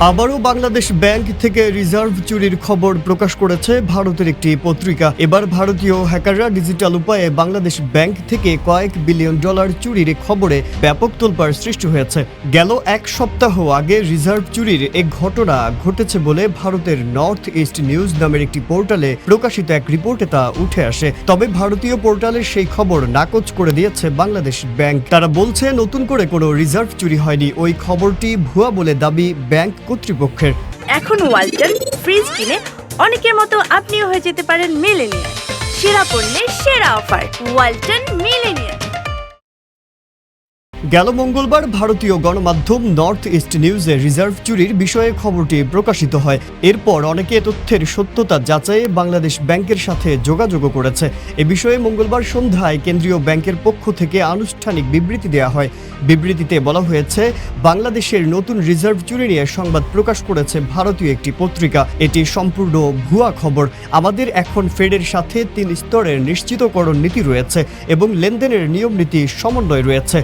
আবারও বাংলাদেশ ব্যাংক থেকে রিজার্ভ চুরির খবর প্রকাশ করেছে ভারতের একটি পত্রিকা। এবার ভারতীয় হ্যাকাররা ডিজিটাল উপায়ে বাংলাদেশ ব্যাংক থেকে কয়েক বিলিয়ন ডলার চুরির খবরে ব্যাপক তোলপাড় সৃষ্টি হয়েছে। গেল এক সপ্তাহ আগে রিজার্ভ চুরির এক ঘটনা ঘটেছে বলে ভারতের নর্থ ইস্ট নিউজ নামের একটি পোর্টালে প্রকাশিত এক রিপোর্টে তা উঠে আসে। তবে ভারতীয় পোর্টালের সেই খবর নাকচ করে দিয়েছে বাংলাদেশ ব্যাংক। তারা বলছে নতুন করে কোনো রিজার্ভ চুরি হয়নি, ওই খবরটি ভুয়া বলে দাবি ব্যাংক কর্তৃপক্ষের। এখন ওয়ালটন ফ্রিজ কিনে অনেকের মতো আপনিও হয়ে যেতে পারেন মিলেনিয়ার। সেরা পণ্যের সেরা অফার, ওয়ালটন মিলেনিয়ার। গেল মঙ্গলবার ভারতীয় গণমাধ্যম নর্থ ইস্ট নিউজে রিজার্ভ চুরির বিষয়ে খবরটি প্রকাশিত হয়। এরপর অনেকে তথ্যের সত্যতা যাচাইয়ে বাংলাদেশ ব্যাংকের সাথে যোগাযোগ করেছে। এ বিষয়ে মঙ্গলবার সন্ধ্যায় কেন্দ্রীয় ব্যাংকের পক্ষ থেকে আনুষ্ঠানিক বিবৃতি দেওয়া হয়। বিবৃতিতে বলা হয়েছে, বাংলাদেশের নতুন রিজার্ভ চুরি নিয়ে সংবাদ প্রকাশ করেছে ভারতীয় একটি পত্রিকা। এটি সম্পূর্ণ ভুয়া খবর। আমাদের এখন ফেডের সাথে 3 স্তরের নিশ্চিতকরণ নীতি রয়েছে এবং লেনদেনের নিয়ম নীতি সমন্বয় রয়েছে।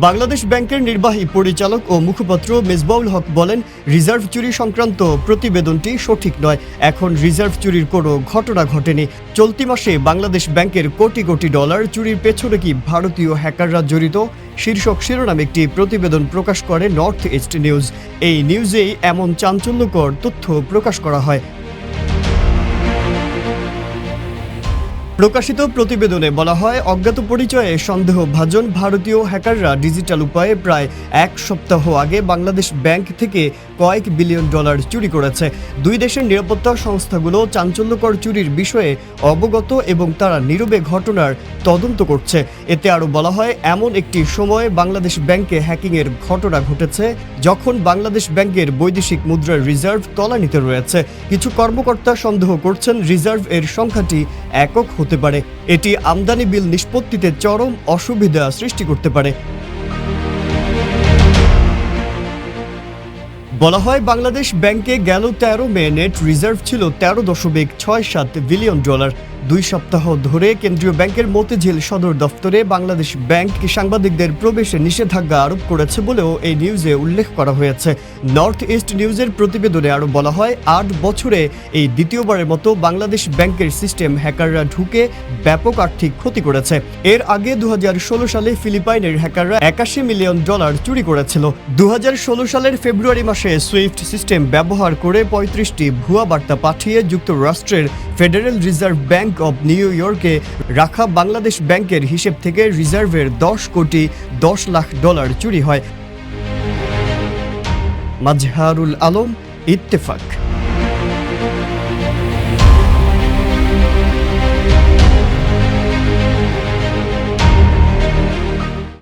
বাংলাদেশ ব্যাংকের নির্বাহী পরিচালক ও মুখপাত্র মেজবাউল হক বলেন, রিজার্ভ চুরি সংক্রান্ত প্রতিবেদনটি সঠিক নয়। এখন রিজার্ভ চুরির কোনো ঘটনা ঘটেনি। চলতি মাসে বাংলাদেশ ব্যাংকের কোটি কোটি ডলার চুরির পেছনে কি ভারতীয় হ্যাকাররা জড়িত শীর্ষক শিরোনামে একটি প্রতিবেদন প্রকাশ করে নর্থ ইস্ট নিউজ। এই নিউজেই এমন চাঞ্চল্যকর তথ্য প্রকাশ করা হয়। প্রকাশিত প্রতিবেদনে বলা হয়, অজ্ঞাত পরিচয়ে সন্দেহভাজন ভারতীয় হ্যাকাররা ডিজিটাল উপায়ে প্রায় এক সপ্তাহ আগে বাংলাদেশ ব্যাংক থেকে কয়েক বিলিয়ন ডলার চুরি করেছে। দুই দেশের নিরাপত্তা সংস্থাগুলো চাঞ্চল্যকর চুরির বিষয়ে অবগত এবং তারা নীরবে ঘটনার তদন্ত করছে। এতে আরও বলা হয়, এমন একটি সময়ে বাংলাদেশ ব্যাংকে হ্যাকিংয়ের ঘটনা ঘটেছে যখন বাংলাদেশ ব্যাংকের বৈদেশিক মুদ্রার রিজার্ভ তলানিতে রয়েছে। কিছু কর্মকর্তা সন্দেহ করছেন রিজার্ভ এর সংখ্যাটি একক হতে পারে। এটি আমদানি বিল নিষ্পত্তিতে চরম অসুবিধা সৃষ্টি করতে পারে। বলা হয়, বাংলাদেশ ব্যাংকে গেল 13 মে নেট রিজার্ভ ছিল 13.67 বিলিয়ন ডলার। 2 সপ্তাহ ধরে কেন্দ্রীয় ব্যাংকের মতিঝিল সদর দফতরে বাংলাদেশ ব্যাংক সাংবাদিকদের প্রবেশে নিষেধাজ্ঞা আরোপ করেছে বলেও এই নিউজে উল্লেখ করা হয়েছে। নর্থ ইস্ট নিউজের প্রতিবেদনে আরও বলা হয়, 8 বছরে এই দ্বিতীয়বারের মতো বাংলাদেশ ব্যাংকের সিস্টেম হ্যাকাররা ঢুকে ব্যাপক আর্থিক ক্ষতি করেছে। এর আগে 2016 সালে ফিলিপাইনের হ্যাকাররা 81 মিলিয়ন ডলার চুরি করেছিল। 2016 সালের ফেব্রুয়ারি মাসে সুইফট সিস্টেম ব্যবহার করে 35টি ভুয়া বার্তা পাঠিয়ে যুক্তরাষ্ট্রের federal reserve bank of new ইয়র্কে রাখা বাংলাদেশ ব্যাংকের হিসেব থেকে রিজার্ভের 10 কোটি 10 লাখ ডলার চুরি হয়। মাজহারুল আলম, ইত্তেফাক।